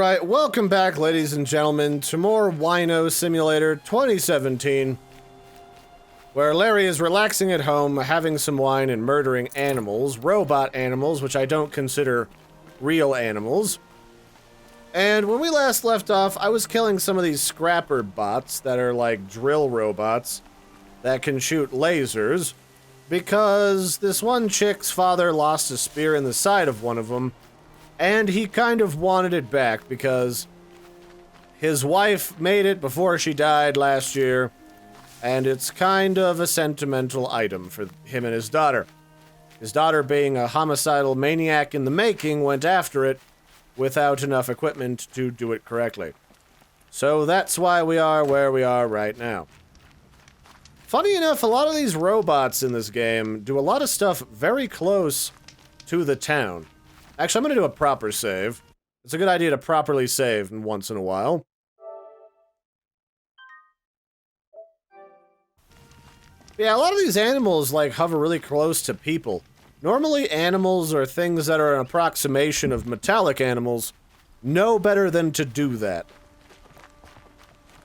Alright, welcome back, ladies and gentlemen, to more Wino Simulator 2017, where Larry is relaxing at home, having some wine and murdering animals, robot animals, which I don't consider real animals. And when we last left off, I was killing some of these scrapper bots that are like drill robots that can shoot lasers, because this one chick's father lost a spear in the side of one of them, and he kind of wanted it back because his wife made it before she died last year, and it's kind of a sentimental item for him and his daughter. His daughter, being a homicidal maniac in the making, went after it without enough equipment to do it correctly. So that's why we are where we are right now. Funny enough, a lot of these robots in this game do a lot of stuff very close to the town. Actually, I'm going to do a proper save. It's a good idea to properly save once in a while. Yeah, a lot of these animals, like, hover really close to people. Normally, animals or things that are an approximation of metallic animals know better than to do that.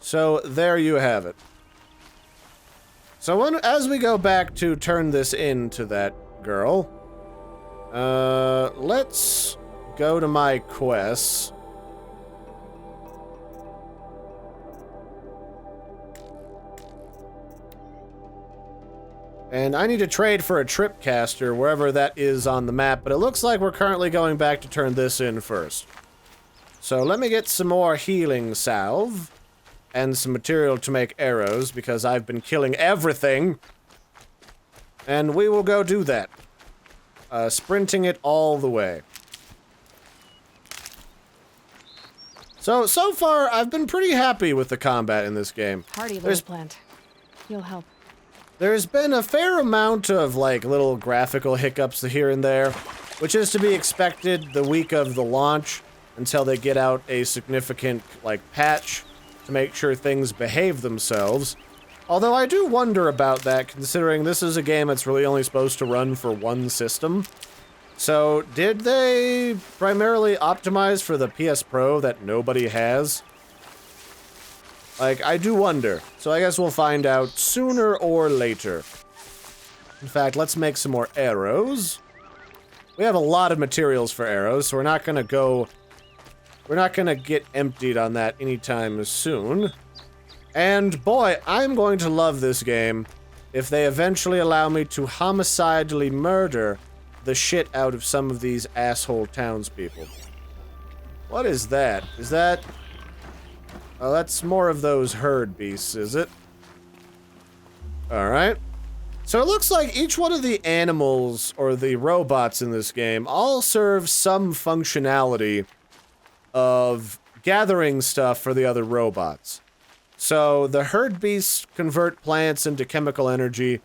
So, there you have it. So, as we go back to turn this into that girl, let's go to my quests. And I need to trade for a Tripcaster, wherever that is on the map, but it looks like we're currently going back to turn this in first. So let me get some more healing salve, and some material to make arrows, because I've been killing everything. And we will go do that. Sprinting it all the way. So far, I've been pretty happy with the combat in this game. Hardy little plant. You'll help. There's been a fair amount of, like, little graphical hiccups here and there, which is to be expected the week of the launch, until they get out a significant, like, patch to make sure things behave themselves. Although I do wonder about that, considering this is a game that's really only supposed to run for one system. So, did they primarily optimize for the PS Pro that nobody has? Like, I do wonder. So I guess we'll find out sooner or later. In fact, let's make some more arrows. We have a lot of materials for arrows, so we're not gonna get emptied on that anytime soon. And boy, I'm going to love this game if they eventually allow me to homicidally murder the shit out of some of these asshole townspeople. What is that? Is that... Oh, that's more of those herd beasts, is it? Alright. So it looks like each one of the animals, or the robots in this game, all serve some functionality of gathering stuff for the other robots. So, the herd beasts convert plants into chemical energy.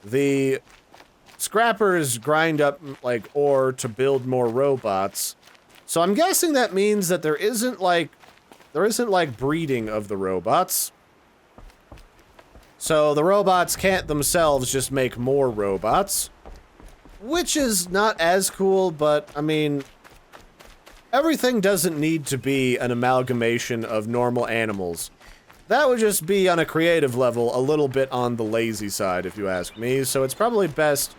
The scrappers grind up, like, ore to build more robots. So I'm guessing that means that there isn't, like, breeding of the robots. So the robots can't themselves just make more robots. Which is not as cool, but, I mean, everything doesn't need to be an amalgamation of normal animals. That would just be, on a creative level, a little bit on the lazy side, if you ask me, so it's probably best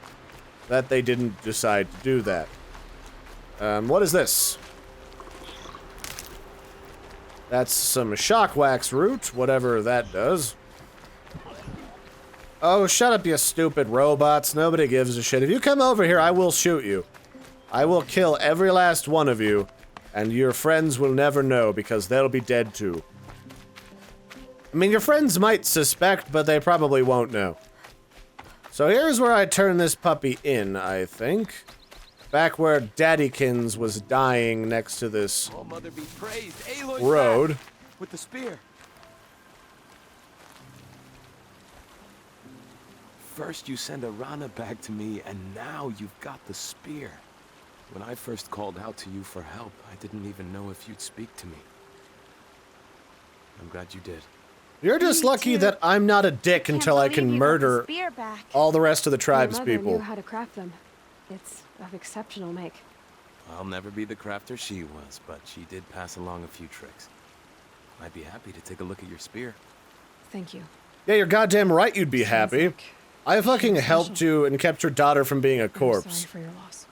that they didn't decide to do that. What is this? That's some shock wax root, whatever that does. Oh, shut up, you stupid robots. Nobody gives a shit. If you come over here, I will shoot you. I will kill every last one of you, and your friends will never know, because they'll be dead too. I mean, your friends might suspect, but they probably won't know. So here's where I turn this puppy in, I think. Back where Daddykins was dying next to this Mother be praised. Aloy's road. back with the spear. First you send a Rana back to me, and now you've got the spear. When I first called out to you for help, I didn't even know if you'd speak to me. I'm glad you did. You're just lucky that I'm not a dick until I can murder all the rest of the tribes people. Knew how to craft them. It's of exceptional make. I'll never be the crafter she was, but she did pass along a few tricks. I'd be happy to take a look at your spear. Thank you. Yeah, you're goddamn right you'd be happy. like I fucking she's helped special. you and kept your daughter from being a I'm corpse. sorry for your loss.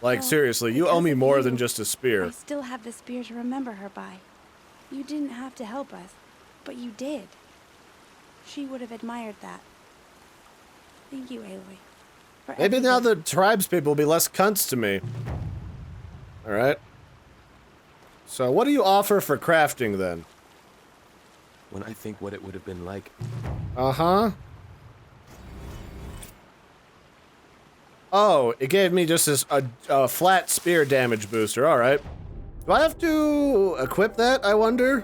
Like, Well, seriously, you because owe me of more you, than just a spear. I still have the spear to remember her by. You didn't have to help us, but you did. She would have admired that. Thank you, Aloy. for Maybe now everything. the tribes people will be less cunts to me. Alright. So, what do you offer for crafting, then? When I think what it would have been like, Uh-huh. Oh, it gave me just this, a flat spear damage booster. Alright. Do I have to equip that, I wonder?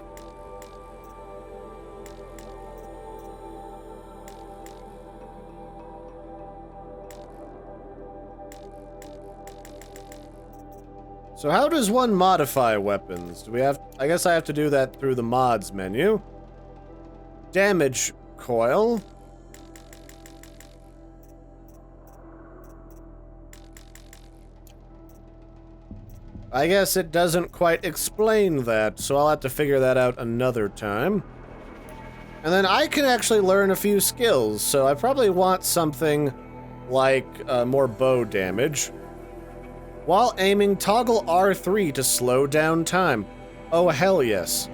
So how does one modify weapons? Do we have... I guess I have to do that through the mods menu. Damage coil. I guess it doesn't quite explain that, so I'll have to figure that out another time. And then I can actually learn a few skills, so I probably want something like more bow damage. While aiming, toggle R3 to slow down time. Oh, hell yes.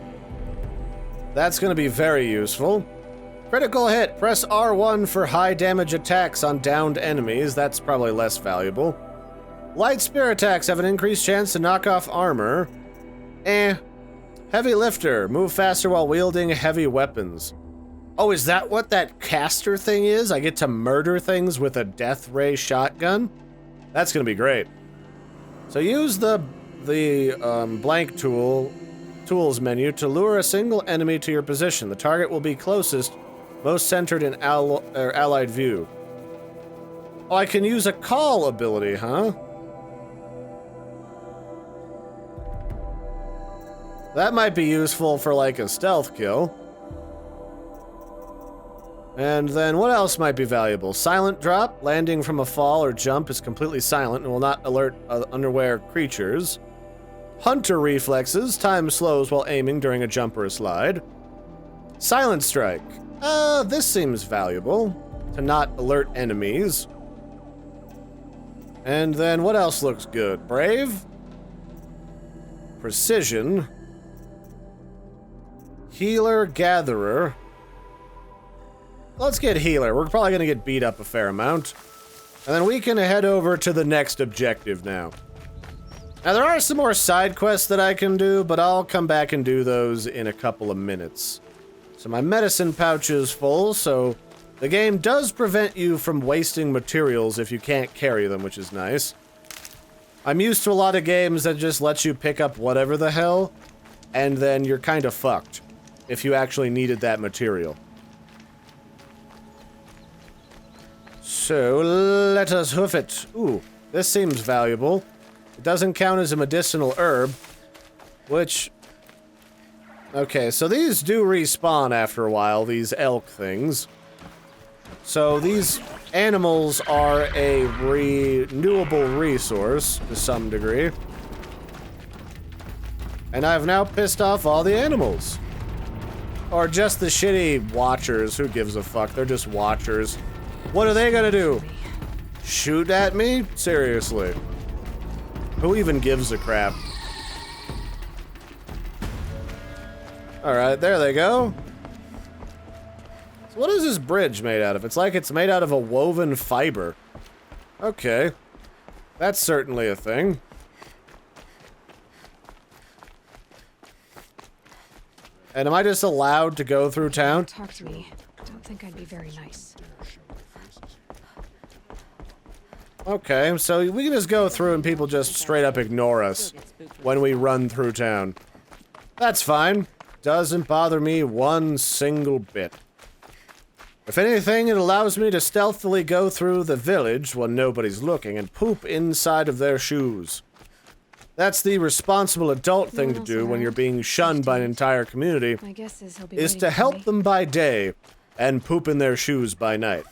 That's gonna be very useful. Critical hit. Press R1 for high damage attacks on downed enemies. That's probably less valuable. Light spear attacks have an increased chance to knock off armor. Heavy lifter. Move faster while wielding heavy weapons. Oh, is that what that caster thing is? I get to murder things with a death ray shotgun? That's gonna be great. So use the blank tools menu to lure a single enemy to your position. The target will be closest, most centered in allied view. Oh, I can use a call ability, huh? That might be useful for like a stealth kill. And then what else might be valuable? Silent drop. Landing from a fall or jump is completely silent and will not alert unaware creatures. Hunter reflexes. Time slows while aiming during a jump or a slide. Silent strike. This seems valuable. To not alert enemies. And then what else looks good? Brave. Precision. Healer, gatherer. Let's get healer. We're probably gonna get beat up a fair amount. And then we can head over to the next objective now. Now there are some more side quests that I can do, but I'll come back and do those in a couple of minutes. So my medicine pouch is full, so the game does prevent you from wasting materials if you can't carry them, which is nice. I'm used to a lot of games that just let you pick up whatever the hell, and then you're kind of fucked if you actually needed that material. So, let us hoof it. Ooh, this seems valuable. It doesn't count as a medicinal herb, which... Okay, so these do respawn after a while, these elk things. So these animals are a renewable resource, to some degree. And I've now pissed off all the animals. Or just the shitty watchers, who gives a fuck, they're just watchers. What are they gonna do? Shoot at me? Seriously. Who even gives a crap? Alright, there they go. So what is this bridge made out of? It's like it's made out of a woven fiber. Okay. That's certainly a thing. And am I just allowed to go through town? Talk to me. Don't think I'd be very nice. Okay, so we can just go through and people just straight up ignore us when we run through town. That's fine. Doesn't bother me one single bit. If anything, it allows me to stealthily go through the village when nobody's looking and poop inside of their shoes. That's the responsible adult thing to do when you're being shunned by an entire community, My guess is he'll be is waiting to for help me. them by day and poop in their shoes by night.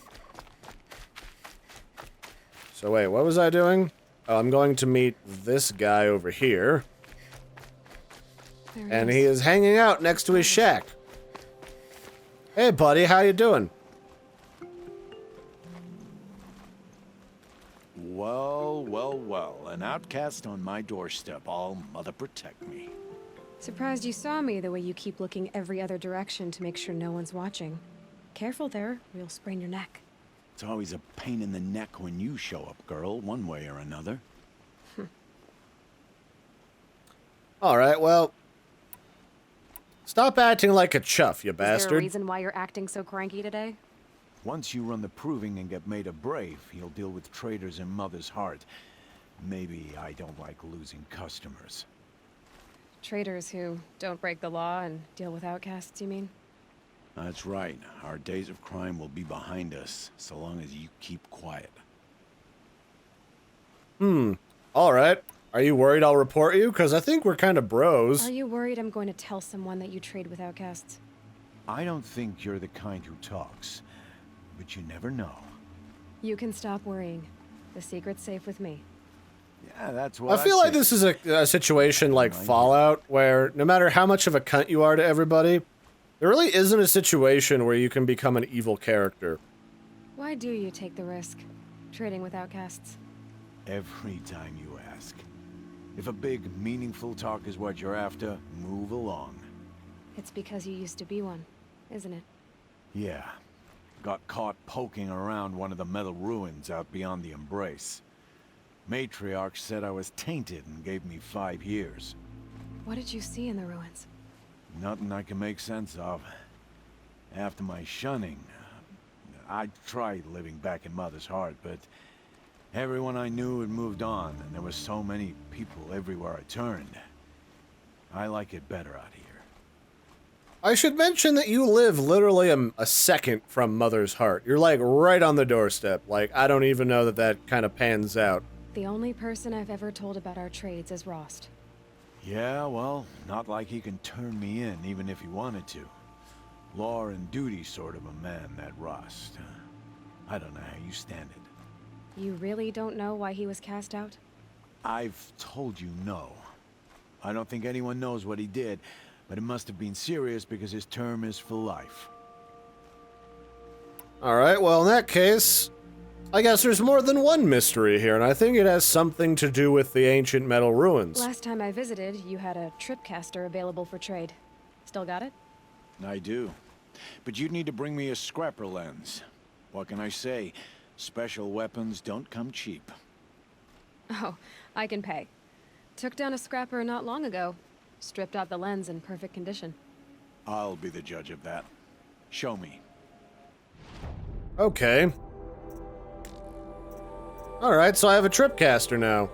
So wait, what was I doing? I'm going to meet this guy over here. There And is. he is hanging out next to his shack. Hey, buddy, how you doing? Well, well, well. An outcast on my doorstep. All mother protect me. Surprised you saw me the way you keep looking every other direction to make sure no one's watching. Careful there, or you'll sprain your neck. It's always a pain in the neck when you show up, girl, one way or another. Alright, well... Stop acting like a chuff, you Is there a bastard. reason why you're acting so cranky today? Once you run the proving and get made a brave, you'll deal with traitors in Mother's Heart. Maybe I don't like losing customers. Traitors who don't break the law and deal with outcasts, you mean? That's right. Our days of crime will be behind us, so long as you keep quiet. Alright. Are you worried I'll report you? Because I think we're kind of bros. Are you worried I'm going to tell someone that you trade with outcasts? I don't think you're the kind who talks, but you never know. You can stop worrying. The secret's safe with me. Yeah, that's what I feel like this is a situation like Fallout, where no matter how much of a cunt you are to everybody, there really isn't a situation where you can become an evil character. Why do you take the risk? Trading with outcasts? Every time you ask. If a big, meaningful talk is what you're after, move along. It's because you used to be one, isn't it? Yeah. Got caught poking around one of the metal ruins out beyond the Embrace. Matriarch said I was tainted and gave me 5 years. What did you see in the ruins? Nothing I can make sense of. After my shunning, I tried living back in Mother's Heart, but everyone I knew had moved on, and there were so many people everywhere I turned. I like it better out here. I should mention that you live literally a second from Mother's Heart. You're like right on the doorstep. Like, I don't even know that that kind of pans out. The only person I've ever told about our trades is Rost. Yeah, well, not like he can turn me in, even if he wanted to. Law and duty sort of a man, that Rost. I don't know how you stand it. You really don't know why he was cast out? I've told you no. I don't think anyone knows what he did, but it must have been serious because his term is for life. Alright, well, in that case, I guess there's more than one mystery here, and I think it has something to do with the ancient metal ruins. Last time I visited, you had a Tripcaster available for trade. Still got it? I do. But you'd need to bring me a scrapper lens. What can I say? Special weapons don't come cheap. Oh, I can pay. Took down a scrapper not long ago. Stripped out the lens in perfect condition. I'll be the judge of that. Show me. Okay. Alright, so I have a Tripcaster now.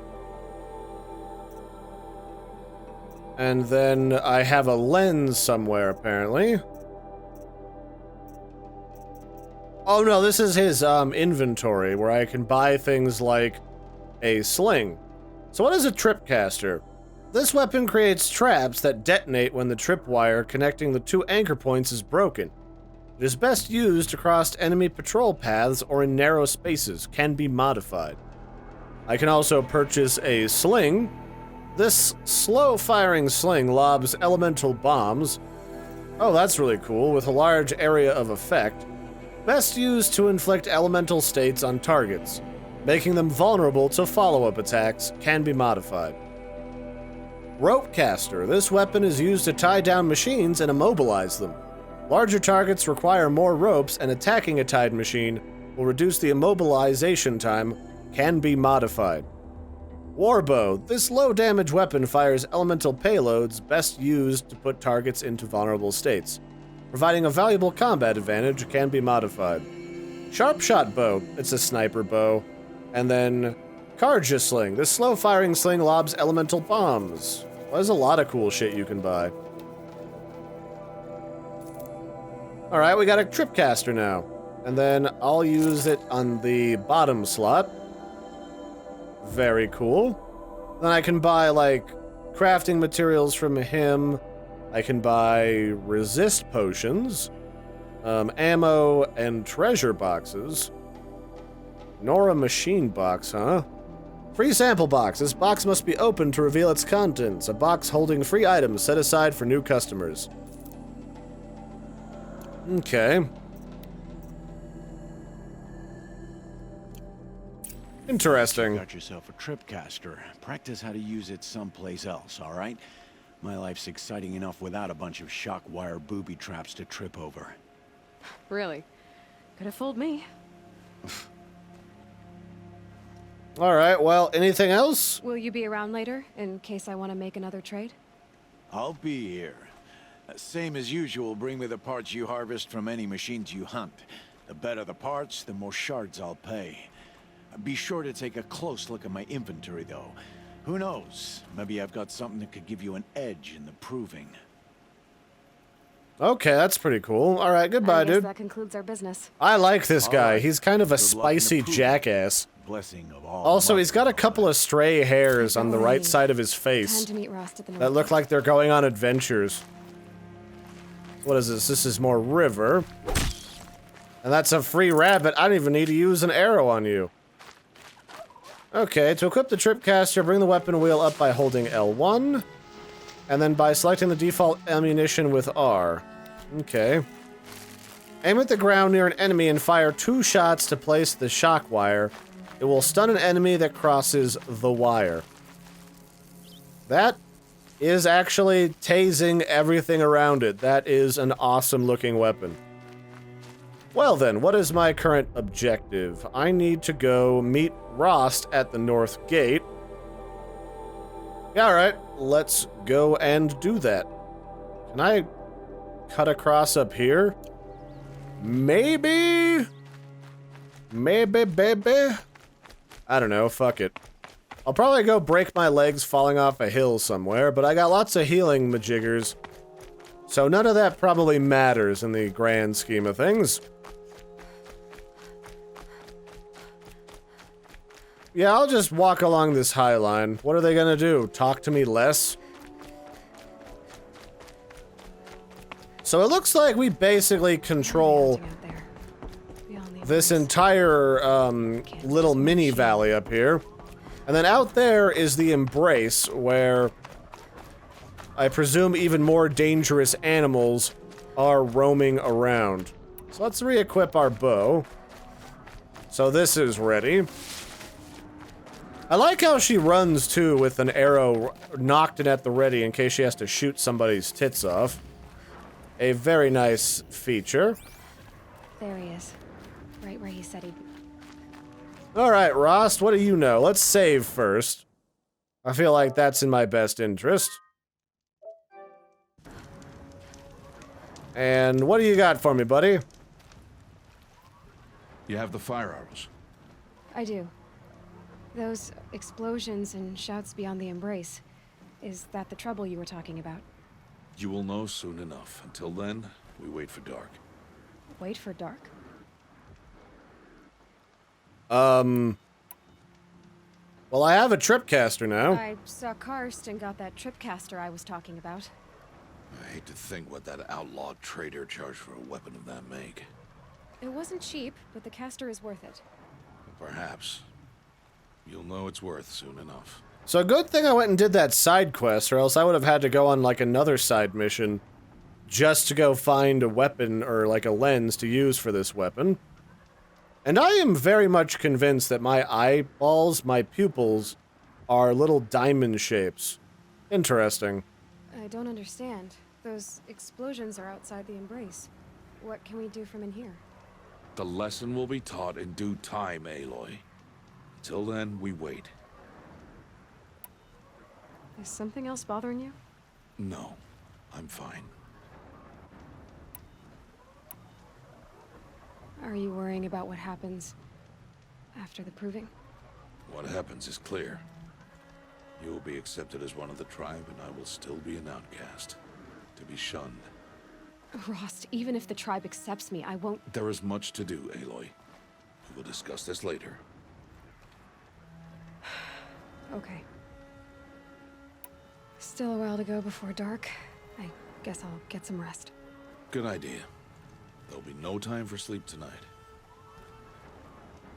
And then I have a lens somewhere, apparently. Oh no, this is his inventory, where I can buy things like a sling. So what is a Tripcaster? This weapon creates traps that detonate when the tripwire connecting the 2 anchor points is broken. It is best used across enemy patrol paths or in narrow spaces, can be modified. I can also purchase a sling. This slow-firing sling lobs elemental bombs. Oh, that's really cool, with a large area of effect. Best used to inflict elemental states on targets. Making them vulnerable to follow-up attacks, can be modified. Ropecaster. This weapon is used to tie down machines and immobilize them. Larger targets require more ropes, and attacking a tied machine will reduce the immobilization time, can be modified. Warbow. This low-damage weapon fires elemental payloads best used to put targets into vulnerable states. Providing a valuable combat advantage, can be modified. Sharpshot bow. It's a sniper bow. And then Karja sling. This slow-firing sling lobs elemental bombs. Well, there's a lot of cool shit you can buy. Alright, we got a Tripcaster now. And then I'll use it on the bottom slot. Very cool. Then I can buy, like, crafting materials from him. I can buy resist potions, ammo, and treasure boxes. Nor a machine box, huh? Free sample box. This box must be opened to reveal its contents. A box holding free items set aside for new customers. Okay. Interesting. You got yourself a Tripcaster. Practice how to use it someplace else, all right? My life's exciting enough without a bunch of shock wire booby traps to trip over. Really? Could have fooled me. Alright, well, anything else? Will you be around later, in case I want to make another trade? I'll be here. Same as usual, bring me the parts you harvest from any machines you hunt. The better the parts, the more shards I'll pay. Be sure to take a close look at my inventory, though. Who knows? Maybe I've got something that could give you an edge in the proving. Okay, that's pretty cool. Alright, goodbye, I guess dude. that concludes our business. I like this guy. Alright. He's kind of a Good luck in the spicy proving. jackass. Blessing of all. Also, he's got a couple of stray hairs on the right Right. side of his Time face to meet Rost at the that North look Gate. like they're going on adventures. What is this? This is more river. And that's a free rabbit. I don't even need to use an arrow on you. Okay, to equip the Tripcaster, bring the weapon wheel up by holding L1. And then by selecting the default ammunition with R. Okay. Aim at the ground near an enemy and fire 2 shots to place the shock wire. It will stun an enemy that crosses the wire. That is actually tasing everything around it. That is an awesome looking weapon. Well then, what is my current objective? I need to go meet Rost at the North Gate. Yeah, alright, let's go and do that. Can I cut across up here? Maybe? Maybe, baby? I don't know, fuck it. I'll probably go break my legs falling off a hill somewhere, but I got lots of healing majiggers. So none of that probably matters in the grand scheme of things. Yeah, I'll just walk along this high line. What are they gonna do? Talk to me less? So it looks like we basically control Out there. We all need this rest. entire little mini valley up here. And then out there is the Embrace, where I presume even more dangerous animals are roaming around. So let's re-equip our bow. So this is ready. I like how she runs, too, with an arrow knocked in at the ready in case she has to shoot somebody's tits off. A very nice feature. There he is. Right where he said he'd be. Alright, Rost, what do you know? Let's save first. I feel like that's in my best interest. And what do you got for me, buddy? You have the fire arrows. I do. Those explosions and shouts beyond the Embrace. Is that the trouble you were talking about? You will know soon enough. Until then, we wait for dark. Wait for dark? Well, I have a Tripcaster now. I saw Karst and got that Tripcaster I was talking about. I hate to think what that outlawed trader charged for a weapon of that make. It wasn't cheap, but the caster is worth it. Perhaps. You'll know it's worth soon enough. So good thing I went and did that side quest, or else I would have had to go on, like, another side mission just to go find a weapon or, like, a lens to use for this weapon. And I am very much convinced that my eyeballs, my pupils, are little diamond shapes. Interesting. I don't understand. Those explosions are outside the Embrace. What can we do from in here? The lesson will be taught in due time, Aloy. Until then, we wait. Is something else bothering you? No, I'm fine. Are you worrying about what happens after the proving? What happens is clear. You will be accepted as one of the tribe, and I will still be an outcast. To be shunned. Rost, even if the tribe accepts me, I won't... There is much to do, Aloy. We will discuss this later. Okay. Still a while to go before dark. I guess I'll get some rest. Good idea. There'll be no time for sleep tonight.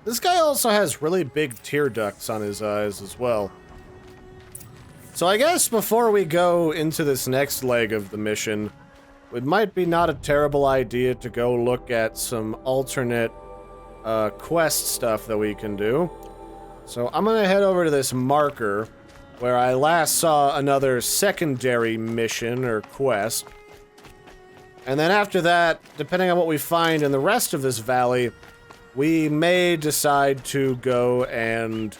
This guy also has really big tear ducts on his eyes as well. So I guess before we go into this next leg of the mission, it might be not a terrible idea to go look at some alternate quest stuff that we can do. So I'm gonna head over to this marker where I last saw another secondary mission or quest. And then after that, depending on what we find in the rest of this valley, we may decide to go and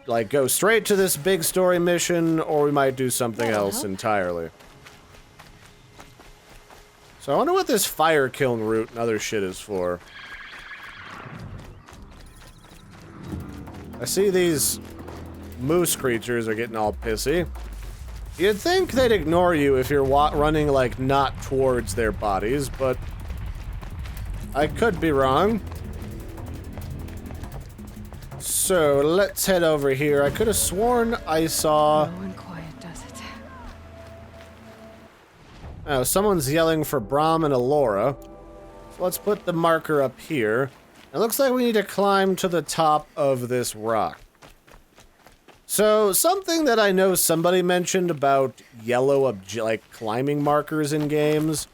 like go straight to this big story mission, or we might do something else entirely. So I wonder what this fire kiln route and other shit is for. I see these moose creatures are getting all pissy. You'd think they'd ignore you if you're running, like, not towards their bodies, but I could be wrong. So, let's head over here. I could have sworn I saw... Low and quiet does it. Oh, someone's yelling for Brahm and Alora. So let's put the marker up here. It looks like we need to climb to the top of this rock. So, something that I know somebody mentioned about yellow, like, climbing markers in games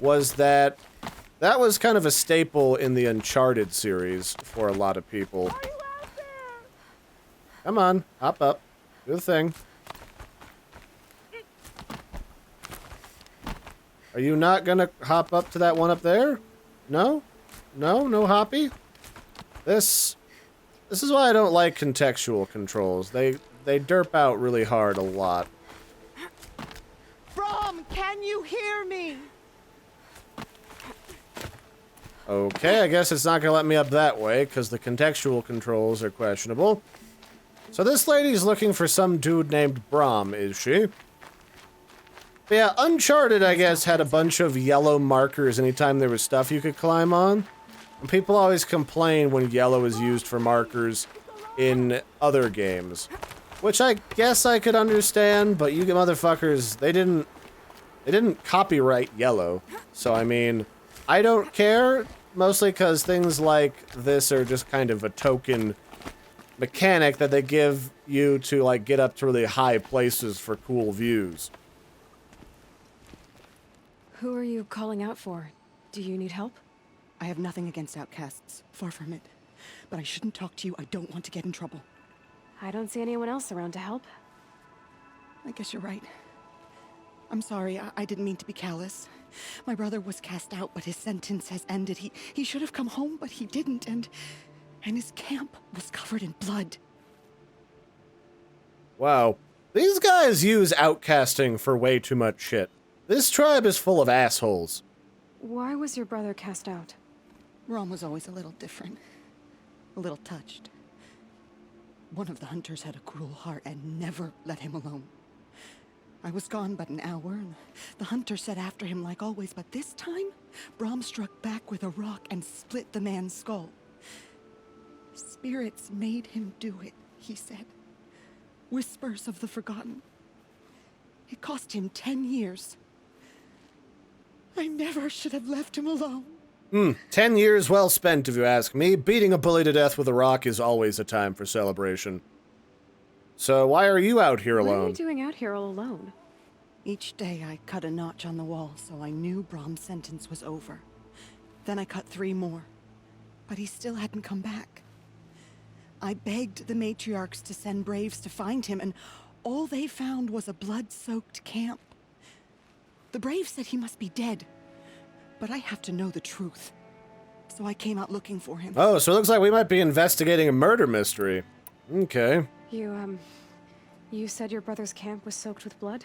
was that was kind of a staple in the Uncharted series for a lot of people. Come on, hop up. Do the thing. Are you not gonna hop up to that one up there? No? No? No hoppy? This is why I don't like contextual controls. They derp out really hard a lot. Brahm, can you hear me? Okay, I guess it's not gonna let me up that way, because the contextual controls are questionable. So this lady's looking for some dude named Brahm, is she? But yeah, Uncharted, I guess, had a bunch of yellow markers anytime there was stuff you could climb on. And people always complain when yellow is used for markers in other games. Which I guess I could understand, but you motherfuckers, they didn't copyright yellow. So, I mean, I don't care, mostly because things like this are just kind of a token mechanic that they give you to, like, get up to really high places for cool views. Who are you calling out for? Do you need help? I have nothing against outcasts. Far from it. But I shouldn't talk to you. I don't want to get in trouble. I don't see anyone else around to help. I guess you're right. I'm sorry. I didn't mean to be callous. My brother was cast out, but his sentence has ended. He should have come home, but he didn't, and his camp was covered in blood. Wow. These guys use outcasting for way too much shit. This tribe is full of assholes. Why was your brother cast out? Rom was always a little different. A little touched. One of the hunters had a cruel heart and never let him alone. I was gone but an hour, and the hunter set after him like always, but this time, Brahm struck back with a rock and split the man's skull. Spirits made him do it, he said. Whispers of the forgotten. It cost him 10 years. I never should have left him alone. 10 years well spent, if you ask me. Beating a bully to death with a rock is always a time for celebration. So why are you out here alone? What are you doing out here all alone? Each day I cut a notch on the wall, so I knew Brahm's sentence was over. Then I cut 3 more, but he still hadn't come back. I begged the matriarchs to send braves to find him, and all they found was a blood-soaked camp. The braves said he must be dead, but I have to know the truth. So I came out looking for him. Oh, so it looks like we might be investigating a murder mystery. Okay. You said your brother's camp was soaked with blood?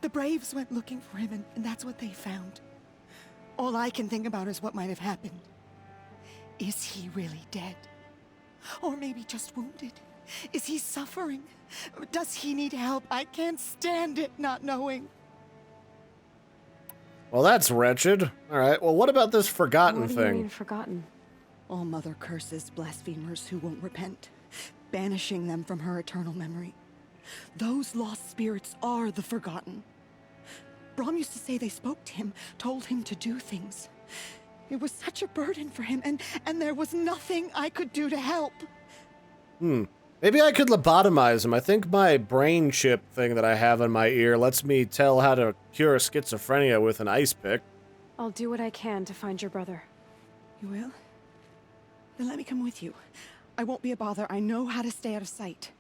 The braves went looking for him, and that's what they found. All I can think about is what might have happened. Is he really dead? Or maybe just wounded? Is he suffering? Does he need help? I can't stand it not knowing. Well, that's wretched. Alright, well, what about this forgotten What do thing? you mean, forgotten? All Mother curses blasphemers who won't repent, banishing them from her eternal memory. Those lost spirits are the forgotten. Brahm used to say they spoke to him, told him to do things. It was such a burden for him, and there was nothing I could do to help. Maybe I could lobotomize him. I think my brain chip thing that I have in my ear lets me tell how to cure schizophrenia with an ice pick. I'll do what I can to find your brother. You will? Then let me come with you. I won't be a bother. I know how to stay out of sight.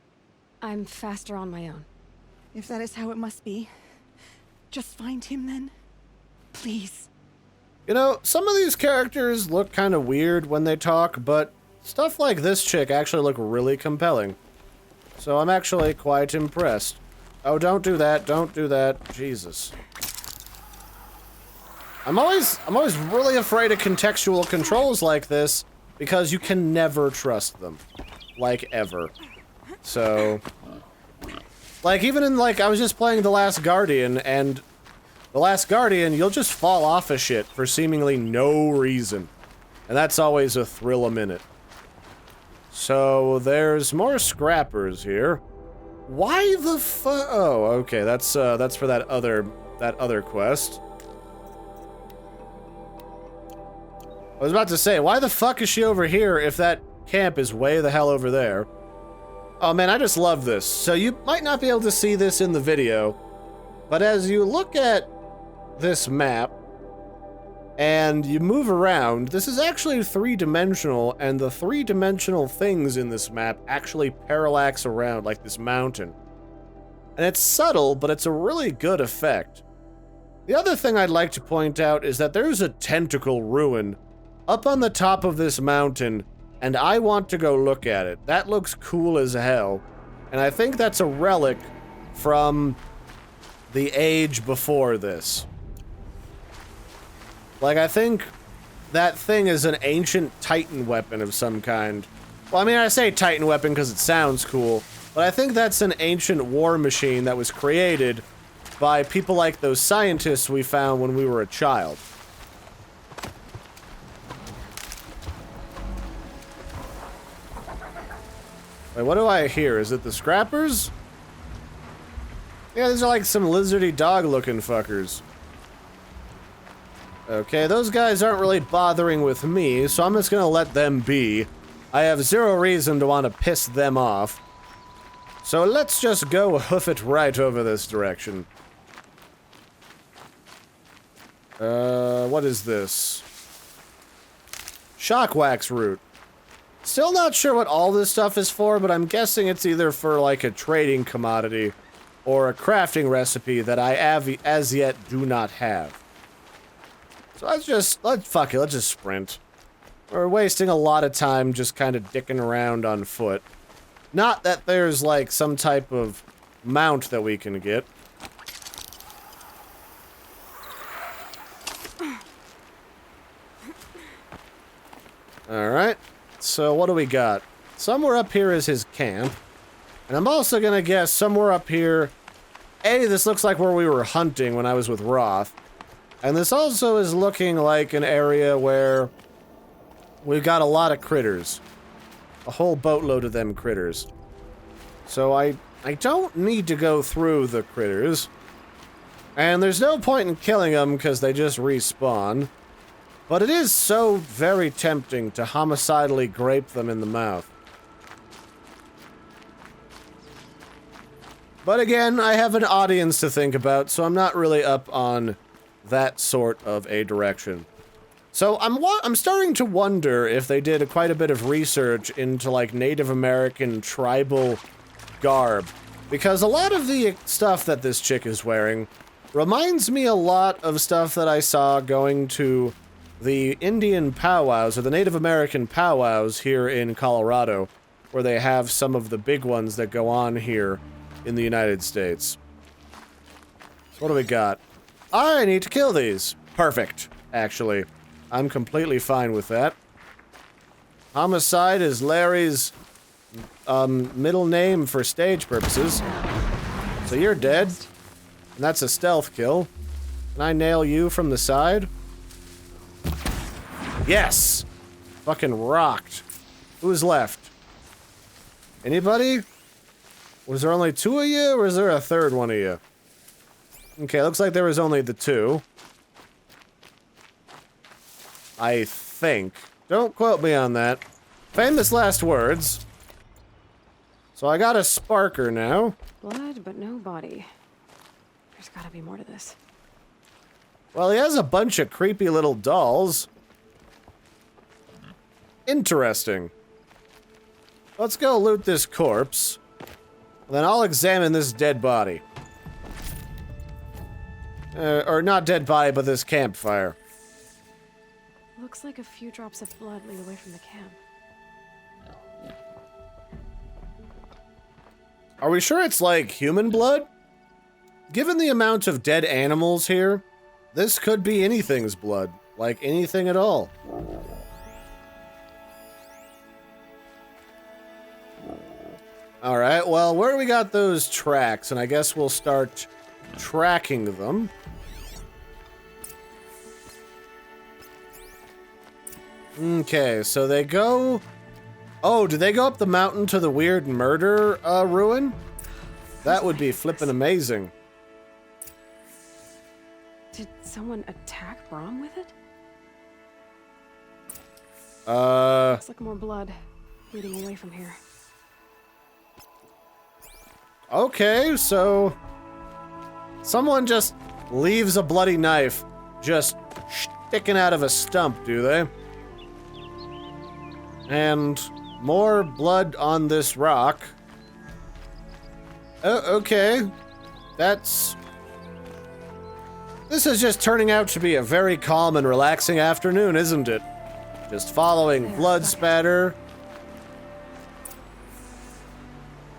I'm faster on my own. If that is how it must be, just find him then. Please. You know, some of these characters look kind of weird when they talk, but stuff like this chick actually look really compelling. So I'm actually quite impressed. Oh, don't do that. Don't do that. Jesus. I'm always really afraid of contextual controls like this because you can never trust them. Like, ever. So, like, even in, like, I was just playing The Last Guardian, and The Last Guardian, you'll just fall off of shit for seemingly no reason. And that's always a thrill a minute. So, there's more scrappers here. Why the fu- oh, okay, that's for that other quest. I was about to say, why the fuck is she over here if that camp is way the hell over there? Oh man, I just love this. So you might not be able to see this in the video, but as you look at this map and you move around, this is actually three-dimensional, and the three-dimensional things in this map actually parallax around like this mountain. And it's subtle, but it's a really good effect. The other thing I'd like to point out is that there's a tentacle ruin up on the top of this mountain, and I want to go look at it. That looks cool as hell, and I think that's a relic from the age before this. Like, I think that thing is an ancient Titan weapon of some kind. Well, I mean, I say Titan weapon because it sounds cool, but I think that's an ancient war machine that was created by people like those scientists we found when we were a child. Wait, what do I hear? Is it the scrappers? Yeah, these are like some lizardy dog-looking fuckers. Okay, those guys aren't really bothering with me, so I'm just gonna let them be. I have zero reason to want to piss them off. So let's just go hoof it right over this direction. What is this? Shockwax root. Still not sure what all this stuff is for, but I'm guessing it's either for like a trading commodity or a crafting recipe that I as yet do not have. So let's just sprint. We're wasting a lot of time just kind of dicking around on foot. Not that there's like some type of mount that we can get. Alright, so what do we got? Somewhere up here is his camp. And I'm also gonna guess somewhere up here... this looks like where we were hunting when I was with Roth. And this also is looking like an area where we've got a lot of critters. A whole boatload of them critters. So I don't need to go through the critters. And there's no point in killing them because they just respawn. But it is so very tempting to homicidally grape them in the mouth. But again, I have an audience to think about, so I'm not really up on that sort of a direction. So I'm starting to wonder if they did quite a bit of research into like Native American tribal garb. Because a lot of the stuff that this chick is wearing reminds me a lot of stuff that I saw going to the Indian powwows, or the Native American powwows here in Colorado, where they have some of the big ones that go on here in the United States. So what do we got? I need to kill these. Perfect, actually. I'm completely fine with that. Homicide is Larry's middle name for stage purposes. So you're dead. And that's a stealth kill. Can I nail you from the side? Yes! Fucking rocked. Who's left? Anybody? Was there only two of you, or is there a third one of you? Okay, looks like there was only the two. I think. Don't quote me on that. Famous last words. So I got a sparker now. Blood, but no body. There's gotta be more to this. Well, he has a bunch of creepy little dolls. Interesting. Let's go loot this corpse. Then I'll examine this dead body. Or not dead body, but this campfire. Looks like a few drops of blood lead away from the camp. Are we sure it's like human blood? Given the amount of dead animals here, this could be anything's blood. Like anything at all. Alright, well, where we got those tracks, and I guess we'll start tracking them. Okay, so they go... Oh, do they go up the mountain to the weird murder ruin? That would be flippin' amazing. Did someone attack Brom with it? Looks like more blood leading away from here. Okay, so... Someone just leaves a bloody knife just sticking out of a stump, do they? And more blood on this rock. Oh, okay. That's... This is just turning out to be a very calm and relaxing afternoon, isn't it? Just following blood spatter.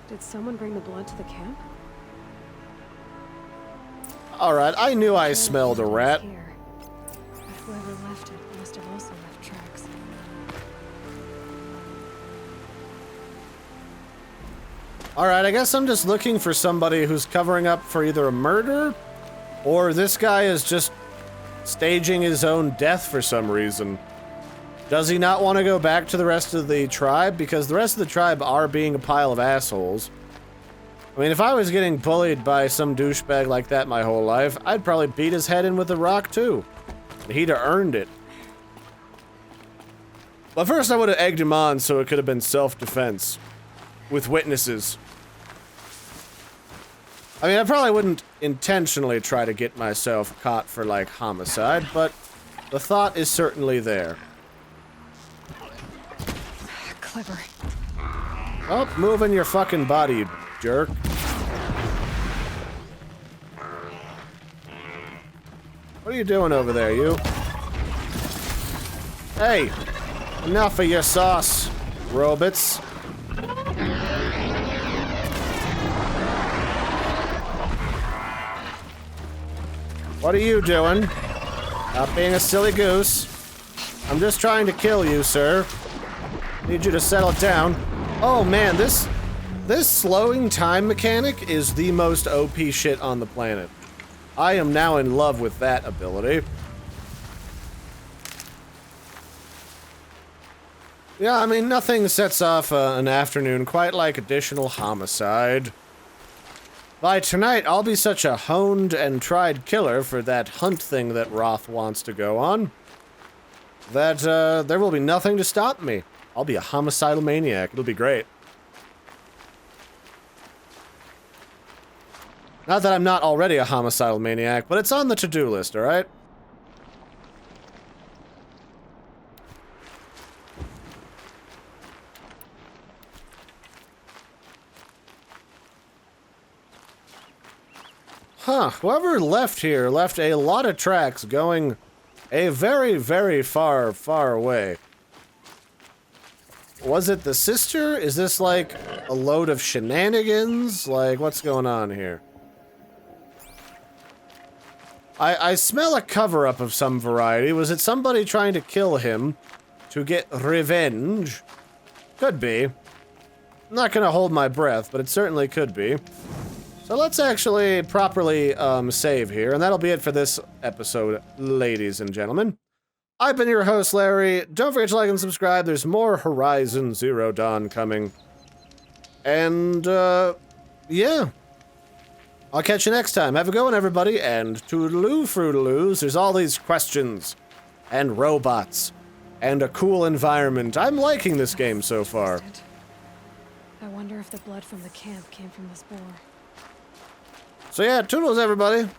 Did someone bring the blood to the camp? Alright, I knew I smelled a rat. Here. But whoever left it must have also left tracks. Alright, I guess I'm just looking for somebody who's covering up for either a murder, or this guy is just staging his own death for some reason. Does he not want to go back to the rest of the tribe? Because the rest of the tribe are being a pile of assholes. I mean, if I was getting bullied by some douchebag like that my whole life, I'd probably beat his head in with a rock too. He'd have earned it. But first I would have egged him on so it could have been self-defense. With witnesses. I mean, I probably wouldn't intentionally try to get myself caught for, like, homicide, but the thought is certainly there. Clever. Oh, moving your fucking body, you jerk. What are you doing over there, you? Hey! Enough of your sauce, robots. What are you doing? Not being a silly goose. I'm just trying to kill you, sir. Need you to settle down. Oh man, this slowing time mechanic is the most OP shit on the planet. I am now in love with that ability. Yeah, I mean, nothing sets off an afternoon quite like additional homicide. By tonight, I'll be such a honed and tried killer for that hunt thing that Roth wants to go on, that there will be nothing to stop me. I'll be a homicidal maniac. It'll be great. Not that I'm not already a homicidal maniac, but it's on the to-do list, alright? Huh, whoever left here left a lot of tracks going a very, very far, far away. Was it the sister? Is this like a load of shenanigans? Like, what's going on here? I smell a cover-up of some variety. Was it somebody trying to kill him to get revenge? Could be. I'm not gonna hold my breath, but it certainly could be. So let's actually properly save here, and that'll be it for this episode, ladies and gentlemen. I've been your host, Larry. Don't forget to like and subscribe. There's more Horizon Zero Dawn coming. And, yeah. I'll catch you next time. Have a good one, everybody, and toodaloo, fruitaloos. There's all these questions and robots, and a cool environment. I'm liking this game so far. Twisted. I wonder if the blood from the camp came from this boar. So yeah, toodles everybody.